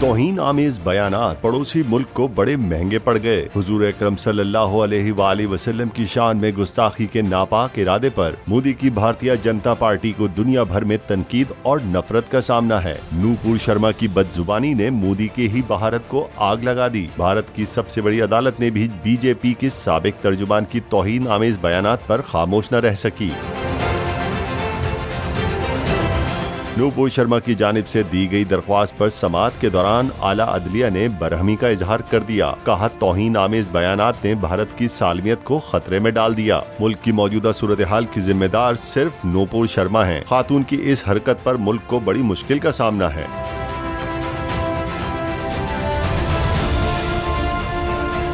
तौहीन आमेज बयानात पड़ोसी मुल्क को बड़े महंगे पड़ गए। हुजूर अकरम सल्लल्लाहु अलैहि वसल्लम की शान में गुस्ताखी के नापाक इरादे पर मोदी की भारतीय जनता पार्टी को दुनिया भर में तनकीद और नफरत का सामना है। नूपुर शर्मा की बदजुबानी ने मोदी के ही भारत को आग लगा दी। भारत की सबसे बड़ी अदालत ने भी बीजेपी के साबिक तर्जुमान की तौहीन आमेज बयानात पर खामोश न रह सकी। नूपुर शर्मा की जानिब से दी गई दरख्वास्त पर समाअत के दौरान आला अदलिया ने बरहमी का इजहार कर दिया। कहा, तौहीन आमेज बयानात ने भारत की सालमियत को खतरे में डाल दिया। मुल्क की मौजूदा सूरत हाल की जिम्मेदार सिर्फ नूपुर शर्मा हैं। खातून की इस हरकत पर मुल्क को बड़ी मुश्किल का सामना है।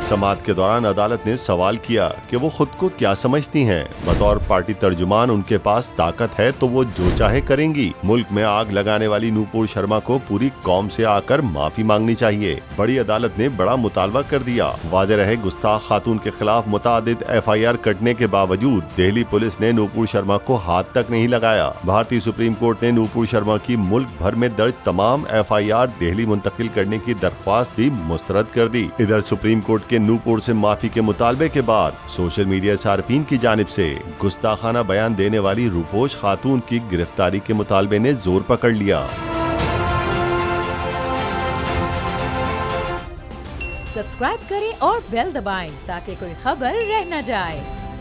समाअत के दौरान अदालत ने सवाल किया कि वो खुद को क्या समझती हैं। बतौर पार्टी तर्जुमान उनके पास ताकत है तो वो जो चाहे करेंगी। मुल्क में आग लगाने वाली नूपुर शर्मा को पूरी कौम से आकर माफी मांगनी चाहिए। बड़ी अदालत ने बड़ा मुतालबा कर दिया। वाज़ेह रहे, गुस्ताख खातून के खिलाफ मुतादिद FIR कटने के बावजूद दिल्ली पुलिस ने नूपुर शर्मा को हाथ तक नहीं लगाया। भारतीय सुप्रीम कोर्ट ने नूपुर शर्मा की मुल्क भर में दर्ज तमाम FIR दिल्ली मुंतकिल करने की दरख्वास्त भी मुस्तरद कर दी। इधर सुप्रीम कोर्ट के नूपुर से माफी के मुतालबे के बाद सोशल मीडिया सार्फिन की जानिब से गुस्ताखाना बयान देने वाली रूपोश खातून की गिरफ्तारी के मुतालबे ने जोर पकड़ लिया। सब्सक्राइब करें और बेल दबाएं ताकि कोई खबर रह न जाए।